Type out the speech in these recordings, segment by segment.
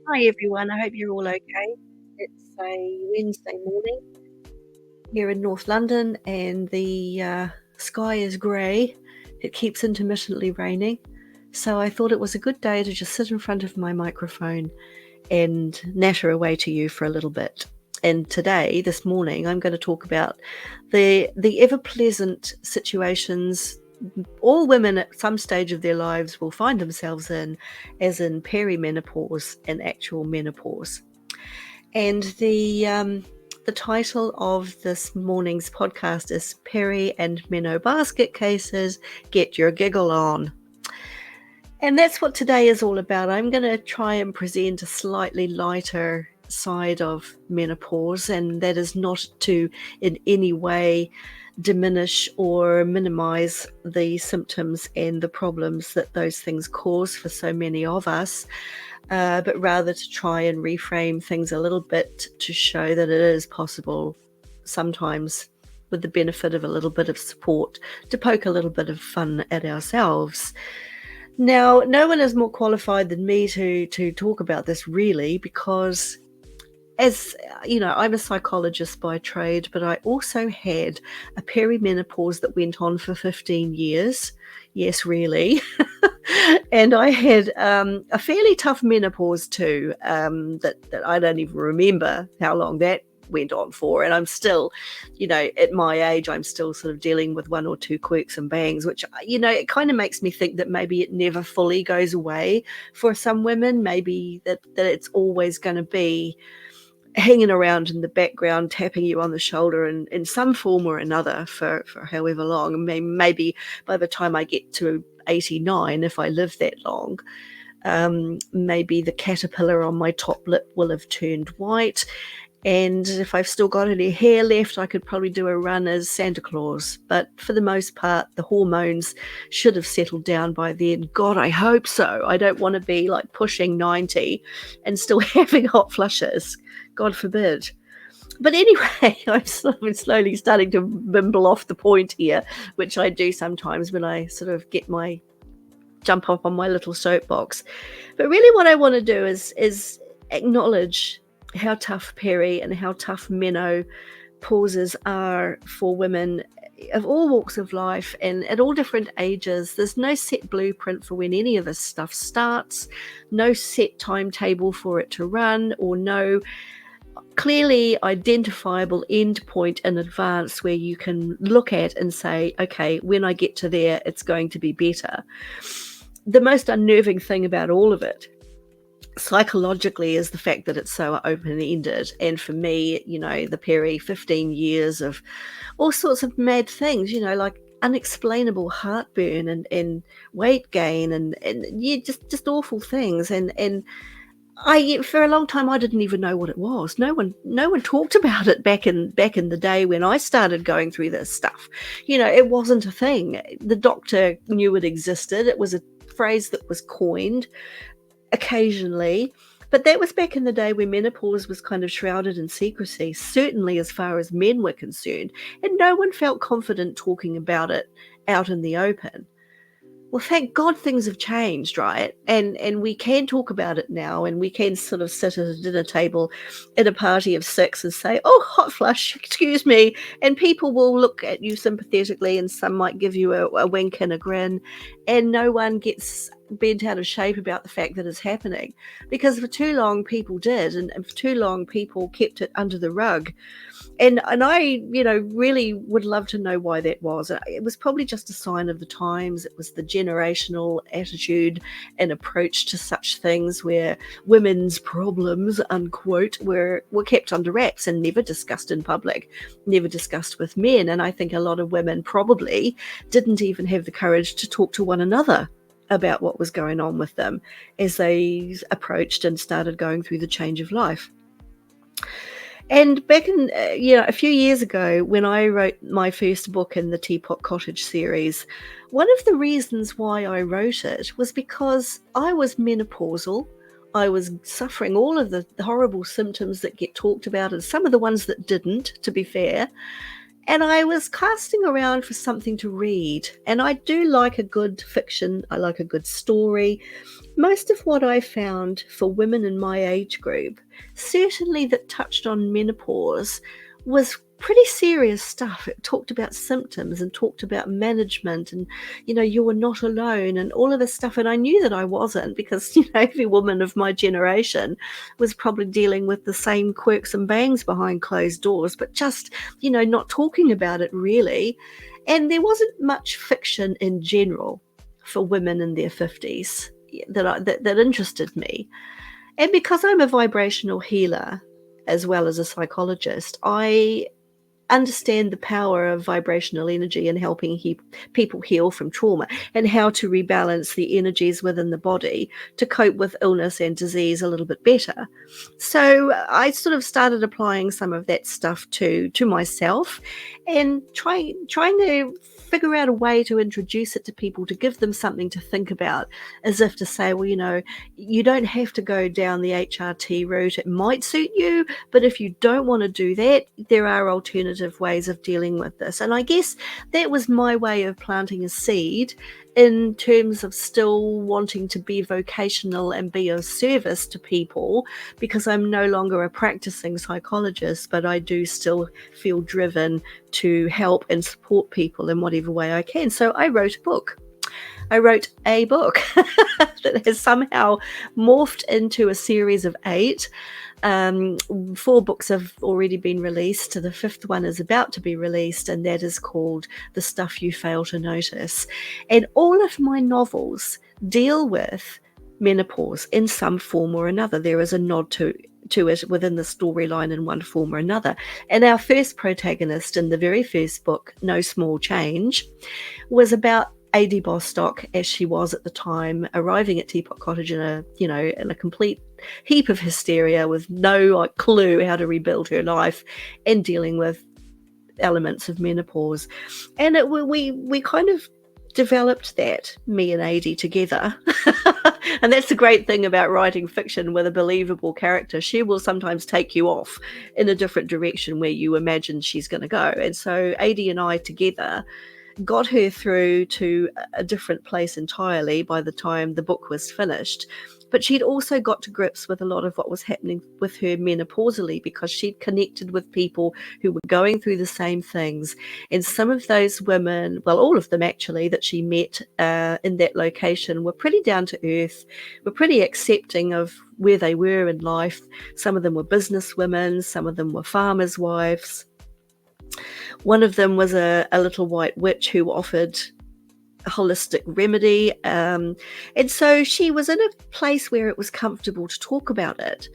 Hi everyone, I hope you're all okay. It's a Wednesday morning here in North London and the sky is grey. It keeps intermittently raining. So I thought it was a good day to just sit in front of my microphone and natter away to you for a little bit. And today, this morning, I'm going to talk about the ever pleasant situations all women at some stage of their lives will find themselves in, as in perimenopause and actual menopause. And the title of this morning's podcast is Peri and Meno Basket Cases, Get Your Giggle On. And that's what today is all about. I'm going to try and present a slightly lighter side of menopause, and that is not to in any way diminish or minimize the symptoms and the problems that those things cause for so many of us, but rather to try and reframe things a little bit to show that it is possible sometimes, with the benefit of a little bit of support, to poke a little bit of fun at ourselves. Now, no one is more qualified than me to talk about this, really, because as you know, I'm a psychologist by trade, but I also had a perimenopause that went on for 15 years. Yes, really. And I had a fairly tough menopause too, that I don't even remember how long that went on for. And I'm still, at my age, I'm still sort of dealing with one or two quirks and bangs, which, it kind of makes me think that maybe it never fully goes away for some women. Maybe that it's always going to be hanging around in the background, tapping you on the shoulder in some form or another for however long. Maybe by the time I get to 89, if I live that long, maybe the caterpillar on my top lip will have turned white. And if I've still got any hair left, I could probably do a run as Santa Claus. But for the most part, the hormones should have settled down by then. God, I hope so. I don't want to be like pushing 90 and still having hot flushes. God forbid. But anyway, I'm slowly starting to bimble off the point here, which I do sometimes when I sort of jump up on my little soapbox. But really what I want to do is acknowledge how tough Peri and how tough Meno pauses are for women of all walks of life and at all different ages. There's no set blueprint for when any of this stuff starts, no set timetable for it to run, or no clearly identifiable end point in advance where you can look at and say, okay, when I get to there, it's going to be better. The most unnerving thing about all of it psychologically is the fact that it's so open-ended. And for me, the Peri 15 years of all sorts of mad things, like unexplainable heartburn and weight gain and yeah, just awful things. And I, for a long time, I didn't even know what it was. No one talked about it back in the day when I started going through this stuff. It wasn't a thing. The doctor knew it existed. It was a phrase that was coined occasionally, but that was back in the day when menopause was kind of shrouded in secrecy, certainly as far as men were concerned, and no one felt confident talking about it out in the open. Well, thank God things have changed, right? And we can talk about it now, and we can sort of sit at a dinner table at a party of six and say, oh, hot flush, excuse me. And people will look at you sympathetically, and some might give you a wink and a grin, and no one gets bent out of shape about the fact that it's happening. Because for too long people did, and for too long people kept it under the rug. And I, really would love to know why that was. It was probably just a sign of the times. It was the generational attitude and approach to such things where women's problems, unquote, were kept under wraps and never discussed in public, never discussed with men. And I think a lot of women probably didn't even have the courage to talk to one another about what was going on with them as they approached and started going through the change of life. And back in, a few years ago, when I wrote my first book in the Teapot Cottage series, one of the reasons why I wrote it was because I was menopausal. I was suffering all of the horrible symptoms that get talked about, and some of the ones that didn't, to be fair. And I was casting around for something to read, and I do like a good fiction, I like a good story. Most of what I found for women in my age group, certainly that touched on menopause, was pretty serious stuff. It talked about symptoms and talked about management and, you were not alone and all of this stuff. And I knew that I wasn't because, every woman of my generation was probably dealing with the same quirks and bangs behind closed doors, but just, not talking about it really. And there wasn't much fiction in general for women in their 50s that interested me. And because I'm a vibrational healer as well as a psychologist, I understand the power of vibrational energy and helping people heal from trauma and how to rebalance the energies within the body to cope with illness and disease a little bit better. So I sort of started applying some of that stuff to myself and trying to figure out a way to introduce it to people, to give them something to think about, as if to say, well, you don't have to go down the HRT route. It might suit you, but if you don't want to do that, there are alternative ways of dealing with this. And I guess that was my way of planting a seed in terms of still wanting to be vocational and be of service to people, because I'm no longer a practicing psychologist, but I do still feel driven to help and support people in whatever way I can. So I wrote a book. That has somehow morphed into a series of 8. 4 books have already been released. The 5th one is about to be released, and that is called The Stuff You Fail to Notice. And all of my novels deal with menopause in some form or another. There is a nod to it within the storyline in one form or another. And our first protagonist in the very first book, No Small Change, was about A.D. Bostock, as she was at the time, arriving at Teapot Cottage in a complete heap of hysteria with no clue how to rebuild her life and dealing with elements of menopause. And we kind of developed that, me and A.D. together. And that's the great thing about writing fiction with a believable character. She will sometimes take you off in a different direction where you imagine she's going to go. And so A.D. and I together got her through to a different place entirely by the time the book was finished. But she'd also got to grips with a lot of what was happening with her menopausally, because she'd connected with people who were going through the same things. And some of those women, well, all of them actually, that she met in that location were pretty down to earth, were pretty accepting of where they were in life. Some of them were business women, some of them were farmers' wives. One of them was a little white witch who offered a holistic remedy. And so she was in a place where it was comfortable to talk about it.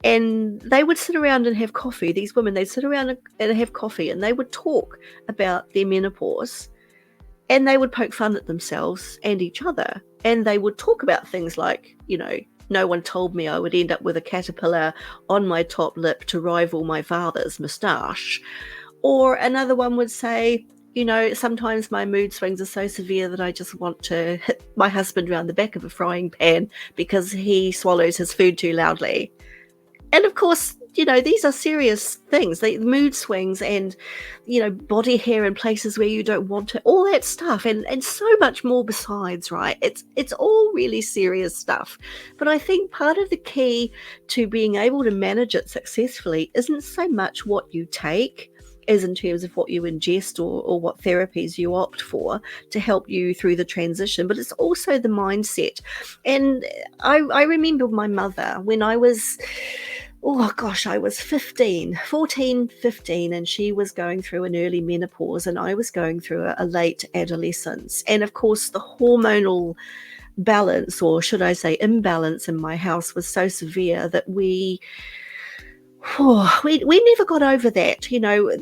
And they would sit around and have coffee. These women, they'd sit around and have coffee, and they would talk about their menopause. And they would poke fun at themselves and each other. And they would talk about things like, no one told me I would end up with a caterpillar on my top lip to rival my father's moustache. Or another one would say, sometimes my mood swings are so severe that I just want to hit my husband around the back of a frying pan because he swallows his food too loudly. And of course, these are serious things, the mood swings and, body hair in places where you don't want to, all that stuff and so much more besides, right? It's all really serious stuff. But I think part of the key to being able to manage it successfully isn't so much what you take, as in terms of what you ingest or what therapies you opt for to help you through the transition, but it's also the mindset. And I remember my mother when I was, I was 14, 15, and she was going through an early menopause and I was going through a late adolescence. And of course, the hormonal balance, or should I say imbalance, in my house was so severe that we never got over that.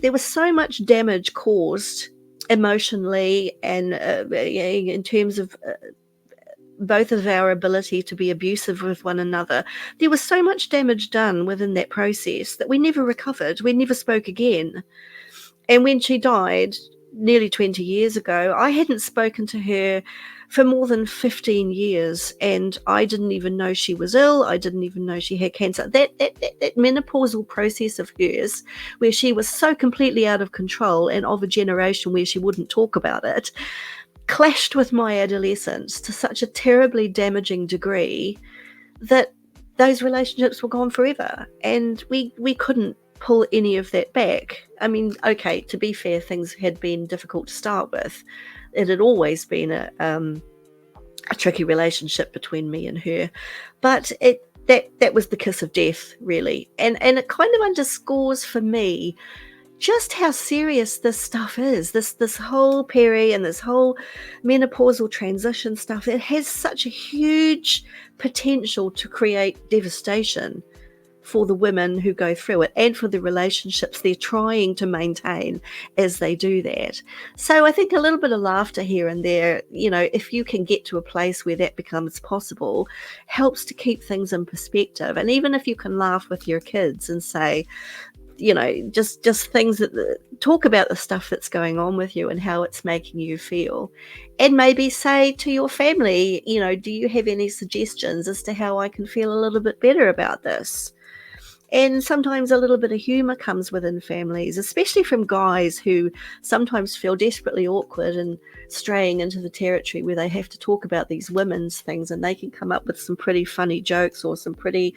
There was so much damage caused emotionally and in terms of both of our ability to be abusive with one another. There was so much damage done within that process that we never recovered. We never spoke again. And when she died nearly 20 years ago, I hadn't spoken to her for more than 15 years, and I didn't even know she was ill. I didn't even know she had cancer. That menopausal process of hers, where she was so completely out of control and of a generation where she wouldn't talk about it, clashed with my adolescence to such a terribly damaging degree that those relationships were gone forever, and we couldn't pull any of that back. I mean, okay, to be fair, things had been difficult to start with. It had always been a tricky relationship between me and her, but that was the kiss of death, really, and it kind of underscores for me just how serious this stuff is. This whole Peri and this whole menopausal transition stuff, it has such a huge potential to create devastation for the women who go through it and for the relationships they're trying to maintain as they do that. So I think a little bit of laughter here and there, if you can get to a place where that becomes possible, helps to keep things in perspective. And even if you can laugh with your kids and say, just things that talk about the stuff that's going on with you and how it's making you feel, and maybe say to your family, do you have any suggestions as to how I can feel a little bit better about this? And sometimes a little bit of humour comes within families, especially from guys who sometimes feel desperately awkward and straying into the territory where they have to talk about these women's things, and they can come up with some pretty funny jokes or some pretty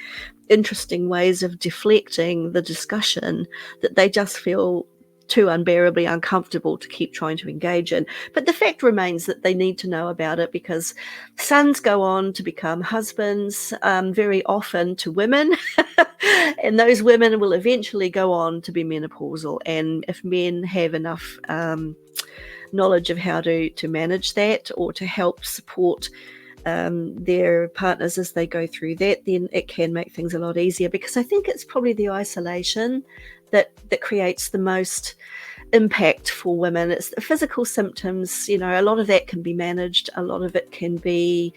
interesting ways of deflecting the discussion that they just feel too unbearably uncomfortable to keep trying to engage in. But the fact remains that they need to know about it, because sons go on to become husbands, very often to women, and those women will eventually go on to be menopausal. And if men have enough knowledge of how to manage that, or to help support their partners as they go through that, then it can make things a lot easier. Because I think it's probably the isolation that creates the most impact for women. It's the physical symptoms, a lot of that can be managed, a lot of it can be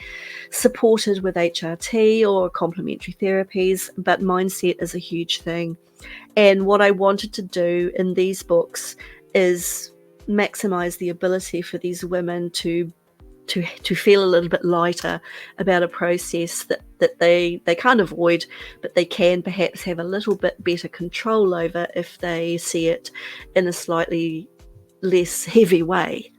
supported with HRT or complementary therapies, but mindset is a huge thing. And what I wanted to do in these books is maximize the ability for these women to feel a little bit lighter about a process that they can't avoid, but they can perhaps have a little bit better control over if they see it in a slightly less heavy way.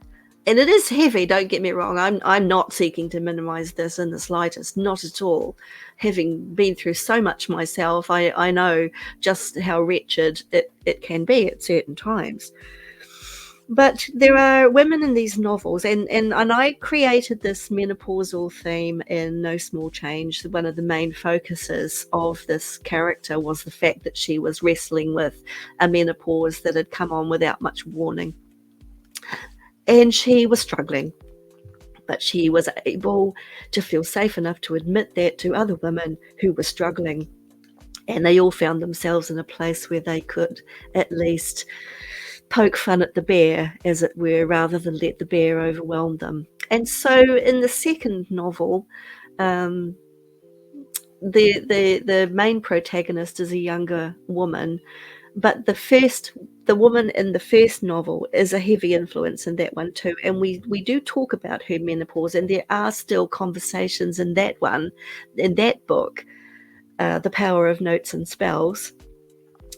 And it is heavy, don't get me wrong. I'm not seeking to minimize this in the slightest, not at all. Having been through so much myself, I know just how wretched it can be at certain times. But there are women in these novels, and I created this menopausal theme in No Small Change. One of the main focuses of this character was the fact that she was wrestling with a menopause that had come on without much warning. And she was struggling, but she was able to feel safe enough to admit that to other women who were struggling. And they all found themselves in a place where they could at least poke fun at the bear, as it were, rather than let the bear overwhelm them. And so in the second novel, the main protagonist is a younger woman, but the woman in the first novel is a heavy influence in that one too. And we do talk about her menopause, and there are still conversations in that book, The Power of Notes and Spells,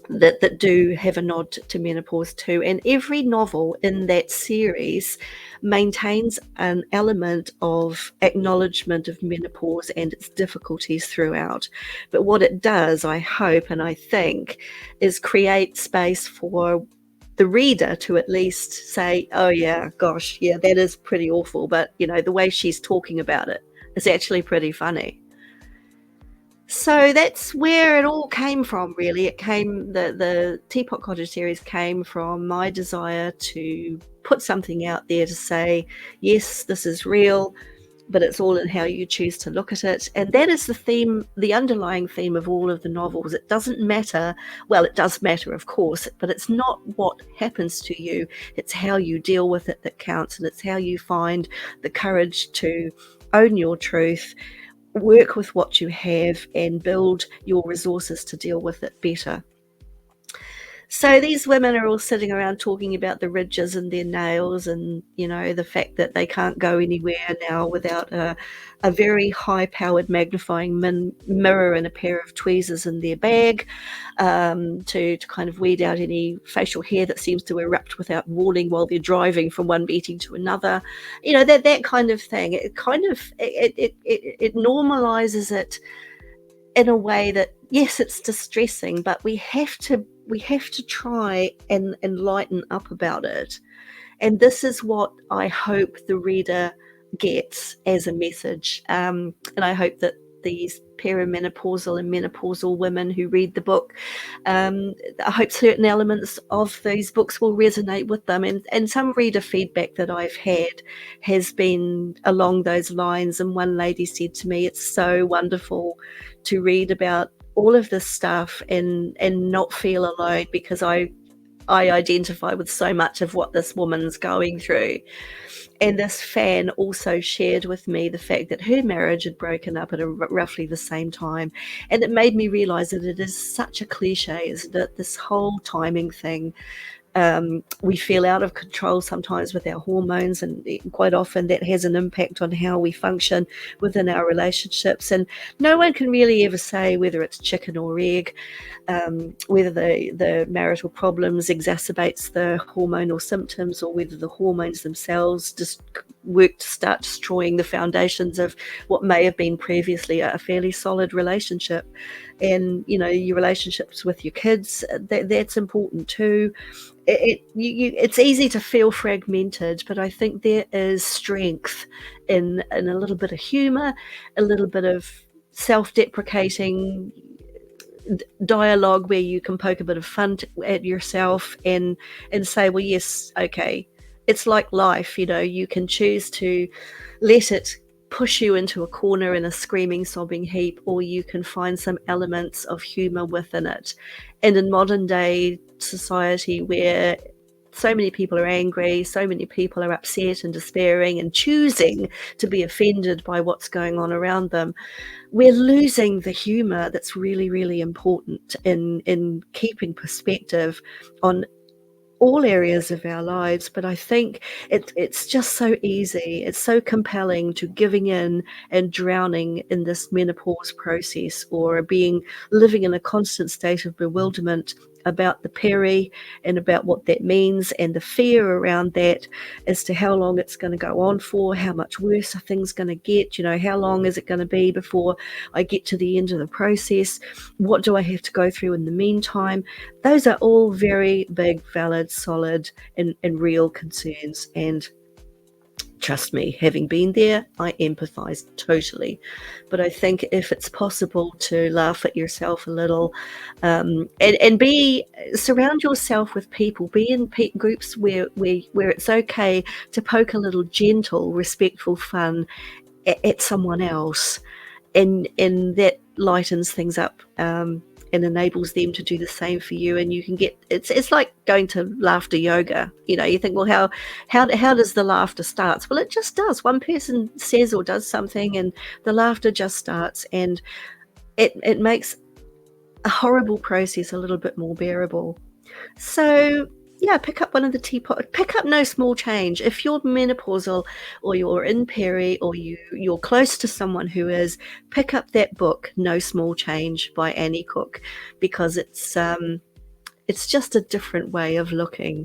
that do have a nod to menopause too. And every novel in that series maintains an element of acknowledgement of menopause and its difficulties throughout. But what it does, I hope and I think, is create space for the reader to at least say, oh yeah, gosh, yeah, that is pretty awful, but the way she's talking about it is actually pretty funny. So that's where it all came from, really. The Teapot Cottage series came from my desire to put something out there to say, yes, this is real, but it's all in how you choose to look at it. And that is the theme, the underlying theme of all of the novels. It doesn't matter. Well, it does matter, of course, but it's not what happens to you. It's how you deal with it that counts. And it's how you find the courage to own your truth, work with what you have, and build your resources to deal with it better. So these women are all sitting around talking about the ridges in their nails and, the fact that they can't go anywhere now without a very high-powered magnifying mirror and a pair of tweezers in their bag, to kind of weed out any facial hair that seems to erupt without warning while they're driving from one meeting to another. That kind of thing. It kind of it normalizes it in a way that, yes, it's distressing, but we have to try and lighten up about it. And this is what I hope the reader gets as a message. And I hope that these perimenopausal and menopausal women who read the book, I hope certain elements of these books will resonate with them. And some reader feedback that I've had has been along those lines. And one lady said to me, it's so wonderful to read about all of this stuff and not feel alone, because I identify with so much of what this woman's going through. And this fan also shared with me the fact that her marriage had broken up at roughly the same time. And it made me realize that it is such a cliche, isn't it? This whole timing thing. We feel out of control sometimes with our hormones, and quite often that has an impact on how we function within our relationships. And no one can really ever say whether it's chicken or egg, whether the marital problems exacerbates the hormonal symptoms, or whether the hormones themselves just work to start destroying the foundations of what may have been previously a fairly solid relationship. And your relationships with your kids, that's important too. It's easy to feel fragmented, but I think there is strength in a little bit of humor, a little bit of self-deprecating dialogue where you can poke a bit of fun at yourself and say, well, yes, okay, it's like life. You can choose to let it push you into a corner in a screaming, sobbing heap, or you can find some elements of humor within it. And in modern day society, where so many people are angry, so many people are upset and despairing and choosing to be offended by what's going on around them, we're losing the humor that's really, really important in keeping perspective on all areas of our lives. But I think it's just so easy, it's so compelling to giving in and drowning in this menopause process, or living in a constant state of bewilderment about the peri and about what that means, and the fear around that as to how long it's going to go on for, how much worse are things going to get, how long is it going to be before I get to the end of the process, what do I have to go through in the meantime. Those are all very big, valid, solid, and real concerns. And trust me, having been there, I empathize totally. But I think if it's possible to laugh at yourself a little, and surround yourself with people, be in groups where it's okay to poke a little gentle, respectful fun at someone else, and that lightens things up, and enables them to do the same for you. And you can get, it's like going to laughter yoga. You think, well, how does the laughter starts? Well, it just does. One person says or does something, and the laughter just starts, and it makes a horrible process a little bit more bearable. So yeah, pick up one of the teapot. Pick up No Small Change. If you're menopausal, or you're in peri, or you're close to someone who is, pick up that book, No Small Change by Annie Cook, because it's just a different way of looking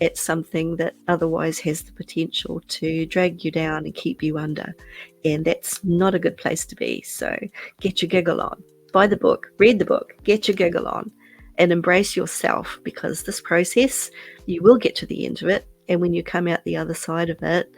at something that otherwise has the potential to drag you down and keep you under. And that's not a good place to be. So get your giggle on. Buy the book, read the book, get your giggle on, and embrace yourself, because this process, you will get to the end of it. And when you come out the other side of it,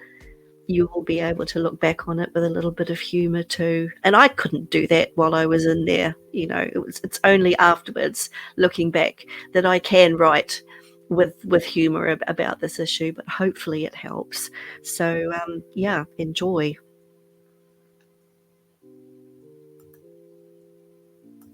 you will be able to look back on it with a little bit of humor too. And I couldn't do that while I was in there. It's only afterwards, looking back, that I can write with humor about this issue, but hopefully it helps. So yeah, enjoy.